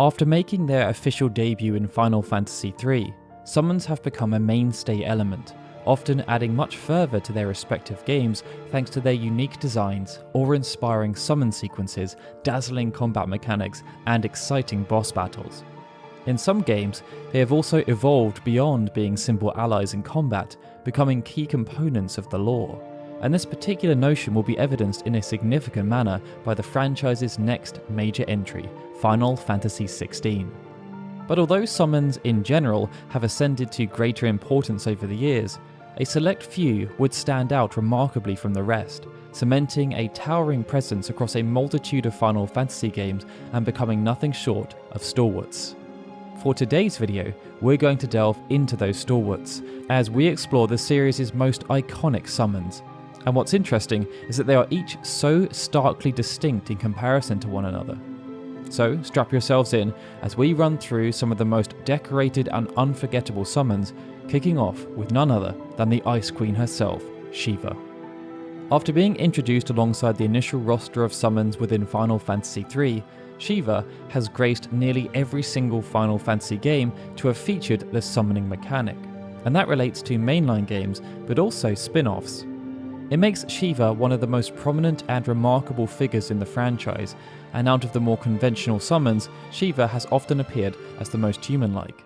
After making their official debut in Final Fantasy III, summons have become a mainstay element, often adding much further to their respective games thanks to their unique designs, awe-inspiring summon sequences, dazzling combat mechanics, and exciting boss battles. In some games, they have also evolved beyond being simple allies in combat, becoming key components of the lore, and this particular notion will be evidenced in a significant manner by the franchise's next major entry, Final Fantasy XVI. But although summons in general have ascended to greater importance over the years, a select few would stand out remarkably from the rest, cementing a towering presence across a multitude of Final Fantasy games and becoming nothing short of stalwarts. For today's video, we're going to delve into those stalwarts, as we explore the series' most iconic summons. And what's interesting is that they are each so starkly distinct in comparison to one another. So strap yourselves in as we run through some of the most decorated and unforgettable summons, kicking off with none other than the Ice Queen herself, Shiva. After being introduced alongside the initial roster of summons within Final Fantasy III, Shiva has graced nearly every single Final Fantasy game to have featured the summoning mechanic, and that relates to mainline games, but also spin-offs. It makes Shiva one of the most prominent and remarkable figures in the franchise, and out of the more conventional summons, Shiva has often appeared as the most human-like.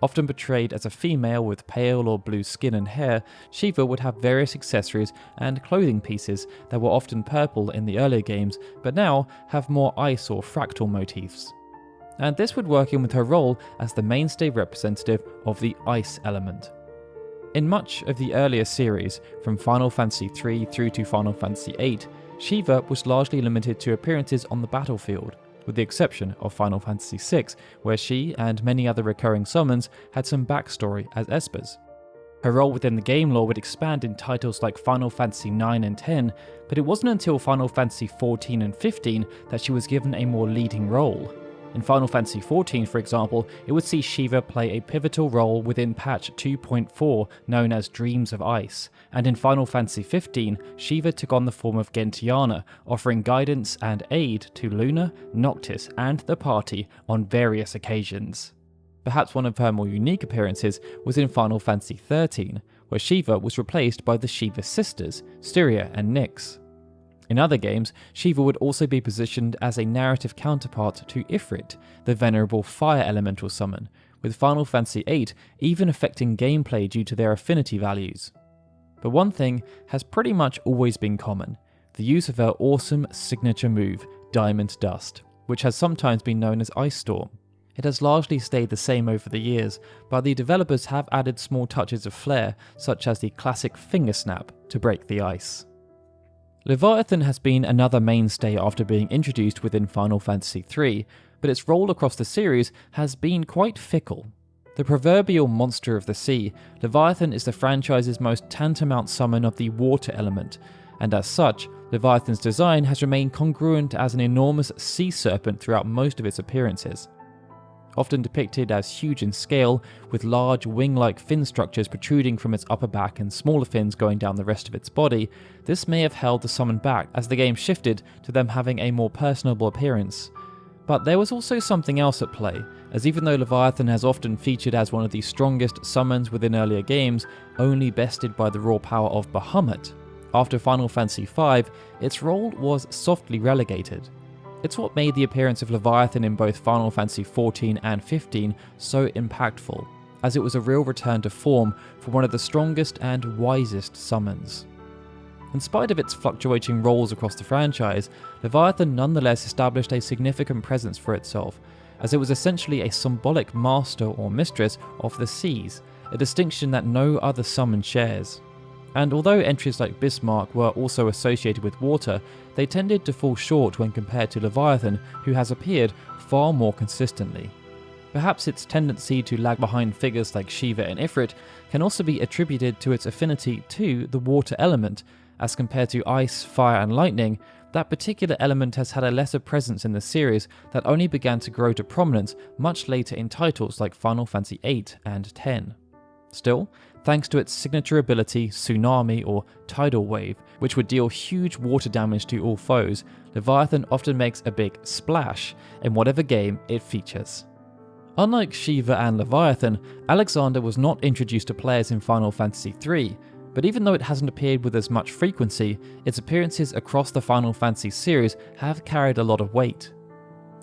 Often portrayed as a female with pale or blue skin and hair, Shiva would have various accessories and clothing pieces that were often purple in the earlier games, but now have more ice or fractal motifs. And this would work in with her role as the mainstay representative of the ice element. In much of the earlier series, from Final Fantasy III through to Final Fantasy VIII, Shiva was largely limited to appearances on the battlefield, with the exception of Final Fantasy VI, where she and many other recurring summons had some backstory as Espers. Her role within the game lore would expand in titles like Final Fantasy IX and X, but it wasn't until Final Fantasy XIV and XV that she was given a more leading role. In Final Fantasy XIV, for example, it would see Shiva play a pivotal role within patch 2.4 known as Dreams of Ice, and in Final Fantasy XV, Shiva took on the form of Gentiana, offering guidance and aid to Luna, Noctis, and the party on various occasions. Perhaps one of her more unique appearances was in Final Fantasy XIII, where Shiva was replaced by the Shiva sisters, Styria and Nyx. In other games, Shiva would also be positioned as a narrative counterpart to Ifrit, the venerable fire elemental summon, with Final Fantasy VIII even affecting gameplay due to their affinity values. But one thing has pretty much always been common: the use of her awesome signature move, Diamond Dust, which has sometimes been known as Ice Storm. It has largely stayed the same over the years, but the developers have added small touches of flair, such as the classic finger snap to break the ice. Leviathan has been another mainstay after being introduced within Final Fantasy III, but its role across the series has been quite fickle. The proverbial monster of the sea, Leviathan is the franchise's most tantamount summon of the water element, and as such, Leviathan's design has remained congruent as an enormous sea serpent throughout most of its appearances. Often depicted as huge in scale, with large wing-like fin structures protruding from its upper back and smaller fins going down the rest of its body, this may have held the summon back as the game shifted to them having a more personable appearance. But there was also something else at play, as even though Leviathan has often featured as one of the strongest summons within earlier games, only bested by the raw power of Bahamut, after Final Fantasy V, its role was softly relegated. It's what made the appearance of Leviathan in both Final Fantasy XIV and XV so impactful, as it was a real return to form for one of the strongest and wisest summons. In spite of its fluctuating roles across the franchise, Leviathan nonetheless established a significant presence for itself, as it was essentially a symbolic master or mistress of the seas, a distinction that no other summon shares. And although entries like Bismarck were also associated with water, they tended to fall short when compared to Leviathan, who has appeared far more consistently. Perhaps its tendency to lag behind figures like Shiva and Ifrit can also be attributed to its affinity to the water element. As compared to ice, fire and lightning, that particular element has had a lesser presence in the series that only began to grow to prominence much later in titles like Final Fantasy VIII and X. Still, Thanks to its signature ability Tsunami or Tidal Wave, which would deal huge water damage to all foes, Leviathan often makes a big splash in whatever game it features. Unlike Shiva and Leviathan, Alexander was not introduced to players in Final Fantasy III, but even though it hasn't appeared with as much frequency, its appearances across the Final Fantasy series have carried a lot of weight.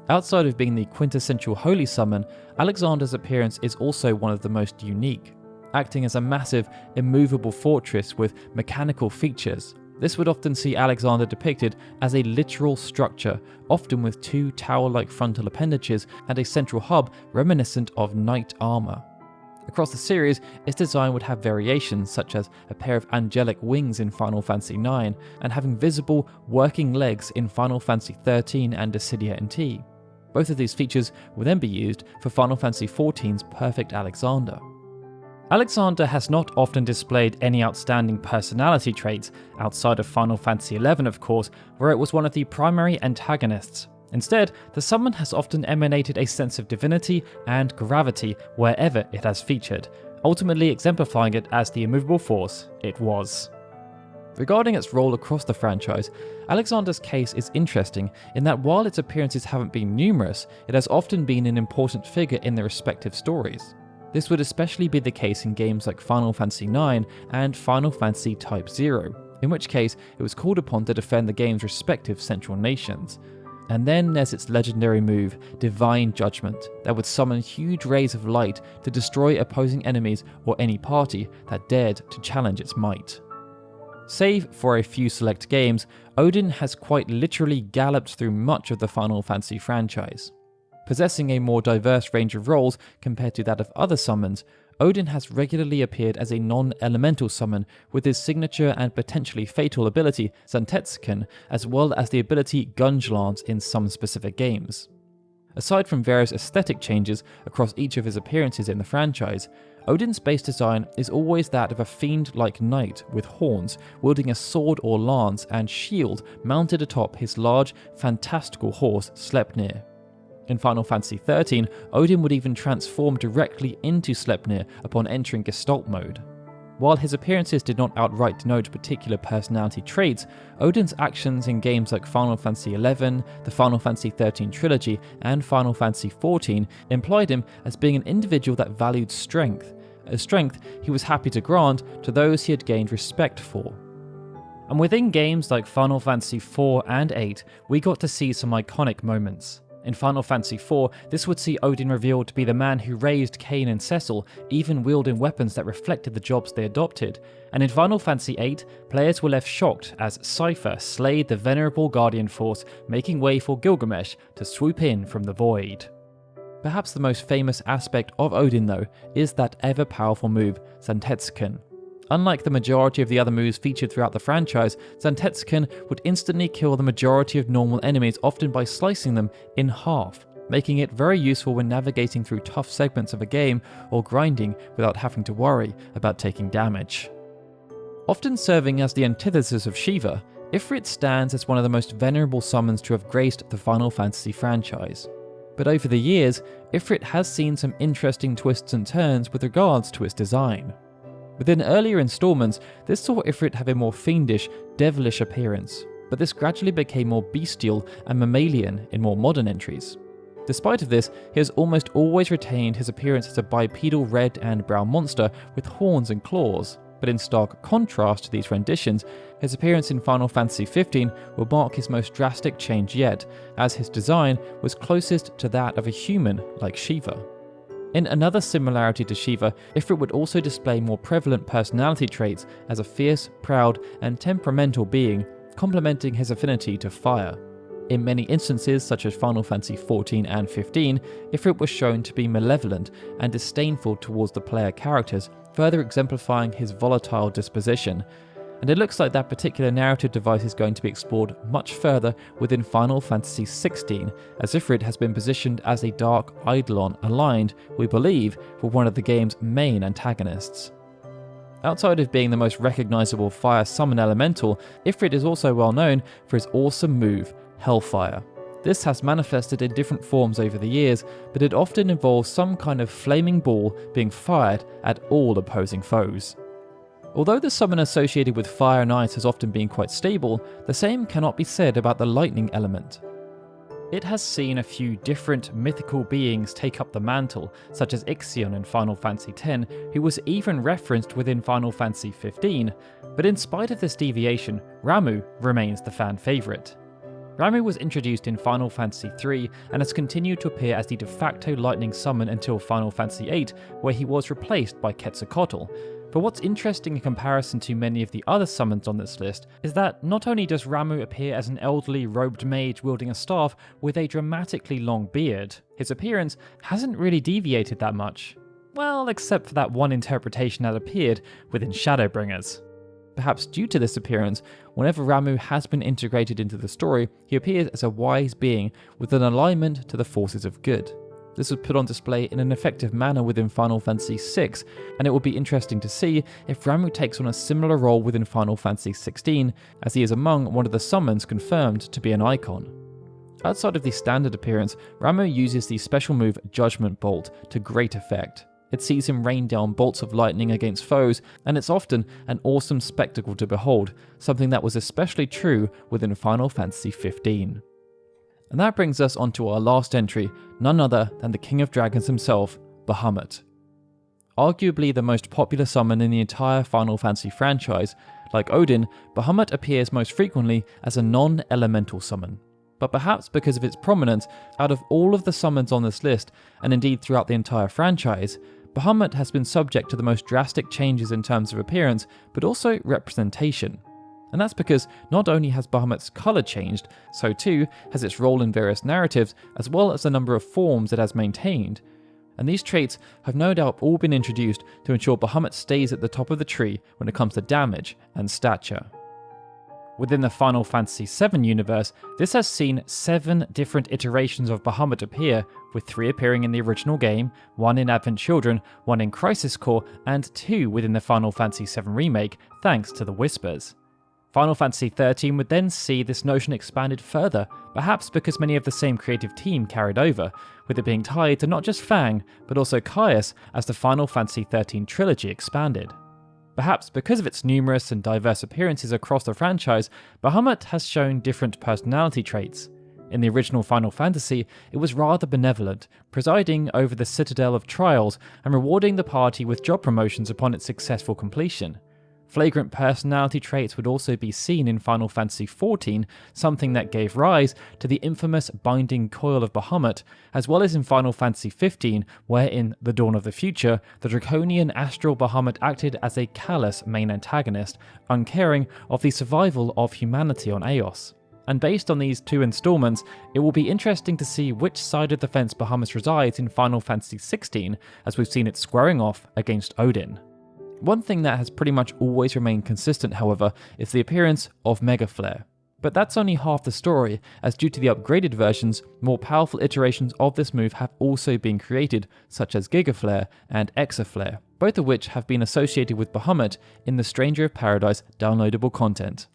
Outside of being the quintessential holy summon, Alexander's appearance is also one of the most unique, acting as a massive, immovable fortress with mechanical features. This would often see Alexander depicted as a literal structure, often with two tower-like frontal appendages and a central hub reminiscent of knight armor. Across the series, its design would have variations such as a pair of angelic wings in Final Fantasy IX and having visible, working legs in Final Fantasy XIII and Dissidia NT. Both of these features will then be used for Final Fantasy XIV's Perfect Alexander. Alexander has not often displayed any outstanding personality traits outside of Final Fantasy XI, of course, where it was one of the primary antagonists. Instead, the summon has often emanated a sense of divinity and gravity wherever it has featured, ultimately exemplifying it as the immovable force it was. Regarding its role across the franchise, Alexander's case is interesting in that while its appearances haven't been numerous, it has often been an important figure in their respective stories. This would especially be the case in games like Final Fantasy IX and Final Fantasy Type 0, in which case it was called upon to defend the game's respective central nations. And then there's its legendary move, Divine Judgment, that would summon huge rays of light to destroy opposing enemies or any party that dared to challenge its might. Save for a few select games, Odin has quite literally galloped through much of the Final Fantasy franchise. Possessing a more diverse range of roles compared to that of other summons, Odin has regularly appeared as a non-elemental summon with his signature and potentially fatal ability Zantetsuken, as well as the ability Gunge Lance in some specific games. Aside from various aesthetic changes across each of his appearances in the franchise, Odin's base design is always that of a fiend-like knight with horns, wielding a sword or lance and shield mounted atop his large, fantastical horse Sleipnir. In Final Fantasy XIII, Odin would even transform directly into Sleipnir upon entering Gestalt mode. While his appearances did not outright denote particular personality traits, Odin's actions in games like Final Fantasy XI, the Final Fantasy XIII trilogy, and Final Fantasy XIV implied him as being an individual that valued strength, a strength he was happy to grant to those he had gained respect for. And within games like Final Fantasy IV and VIII, we got to see some iconic moments. In Final Fantasy IV, this would see Odin revealed to be the man who raised Cain and Cecil, even wielding weapons that reflected the jobs they adopted. And in Final Fantasy VIII, players were left shocked as Cypher slayed the venerable Guardian Force, making way for Gilgamesh to swoop in from the void. Perhaps the most famous aspect of Odin, though, is that ever-powerful move, Zantetsuken. Unlike the majority of the other moves featured throughout the franchise, Zantetsuken would instantly kill the majority of normal enemies, often by slicing them in half, making it very useful when navigating through tough segments of a game or grinding without having to worry about taking damage. Often serving as the antithesis of Shiva, Ifrit stands as one of the most venerable summons to have graced the Final Fantasy franchise. But over the years, Ifrit has seen some interesting twists and turns with regards to its design. Within earlier installments, this saw Ifrit have a more fiendish, devilish appearance, but this gradually became more bestial and mammalian in more modern entries. Despite of this, he has almost always retained his appearance as a bipedal red and brown monster with horns and claws, but in stark contrast to these renditions, his appearance in Final Fantasy XV will mark his most drastic change yet, as his design was closest to that of a human like Shiva. In another similarity to Shiva, Ifrit would also display more prevalent personality traits as a fierce, proud, and temperamental being, complementing his affinity to fire. In many instances, such as Final Fantasy XIV and XV, Ifrit was shown to be malevolent and disdainful towards the player characters, further exemplifying his volatile disposition. And it looks like that particular narrative device is going to be explored much further within Final Fantasy XVI, as Ifrit has been positioned as a dark Eidolon aligned, we believe, with one of the game's main antagonists. Outside of being the most recognisable fire summon elemental, Ifrit is also well known for his awesome move, Hellfire. This has manifested in different forms over the years, but it often involves some kind of flaming ball being fired at all opposing foes. Although the summon associated with fire and ice has often been quite stable, the same cannot be said about the lightning element. It has seen a few different mythical beings take up the mantle, such as Ixion in Final Fantasy X, who was even referenced within Final Fantasy XV, but in spite of this deviation, Ramuh remains the fan favourite. Ramuh was introduced in Final Fantasy III and has continued to appear as the de facto lightning summon until Final Fantasy VIII, where he was replaced by Quetzalcoatl. But what's interesting in comparison to many of the other summons on this list is that not only does Ramuh appear as an elderly robed mage wielding a staff with a dramatically long beard, his appearance hasn't really deviated that much. Well, except for that one interpretation that appeared within Shadowbringers. Perhaps due to this appearance, whenever Ramuh has been integrated into the story, he appears as a wise being with an alignment to the forces of good. This was put on display in an effective manner within Final Fantasy VI, and it will be interesting to see if Ramuh takes on a similar role within Final Fantasy XVI, as he is among one of the summons confirmed to be an icon. Outside of the standard appearance, Ramuh uses the special move Judgment Bolt to great effect. It sees him rain down bolts of lightning against foes, and it's often an awesome spectacle to behold, something that was especially true within Final Fantasy XV. And that brings us onto our last entry, none other than the King of Dragons himself, Bahamut. Arguably the most popular summon in the entire Final Fantasy franchise, like Odin, Bahamut appears most frequently as a non-elemental summon. But perhaps because of its prominence, out of all of the summons on this list, and indeed throughout the entire franchise, Bahamut has been subject to the most drastic changes in terms of appearance, but also representation. And that's because not only has Bahamut's colour changed, so too has its role in various narratives, as well as the number of forms it has maintained. And these traits have no doubt all been introduced to ensure Bahamut stays at the top of the tree when it comes to damage and stature. Within the Final Fantasy VII universe, this has seen 7 different iterations of Bahamut appear, with 3 appearing in the original game, 1 in Advent Children, 1 in Crisis Core, and 2 within the Final Fantasy VII Remake, thanks to the Whispers. Final Fantasy XIII would then see this notion expanded further, perhaps because many of the same creative team carried over, with it being tied to not just Fang, but also Caius as the Final Fantasy XIII trilogy expanded. Perhaps because of its numerous and diverse appearances across the franchise, Bahamut has shown different personality traits. In the original Final Fantasy, it was rather benevolent, presiding over the Citadel of Trials and rewarding the party with job promotions upon its successful completion. Flagrant personality traits would also be seen in Final Fantasy XIV, something that gave rise to the infamous binding coil of Bahamut, as well as in Final Fantasy XV, where in The Dawn of the Future, the draconian astral Bahamut acted as a callous main antagonist, uncaring of the survival of humanity on Eos. And based on these 2 installments, it will be interesting to see which side of the fence Bahamut resides in Final Fantasy XVI, as we've seen it squaring off against Odin. One thing that has pretty much always remained consistent, however, is the appearance of Mega Flare. But that's only half the story, as due to the upgraded versions, more powerful iterations of this move have also been created, such as Giga Flare and Exa Flare, both of which have been associated with Bahamut in the Stranger of Paradise downloadable content.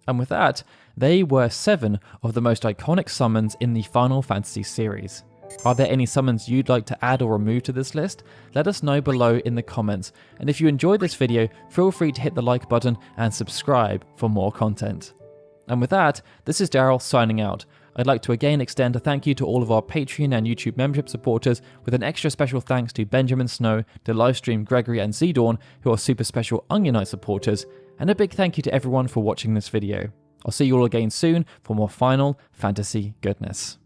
And with that, they were 7 of the most iconic summons in the Final Fantasy series. Are there any summons you'd like to add or remove to this list? Let us know below in the comments, and if you enjoyed this video, feel free to hit the like button and subscribe for more content. And with that, this is Daryl signing out. I'd like to again extend a thank you to all of our Patreon and YouTube membership supporters, with an extra special thanks to Benjamin Snow, to Livestream Gregory and Zdawn, who are super special Onionite supporters, and a big thank you to everyone for watching this video. I'll see you all again soon for more Final Fantasy goodness.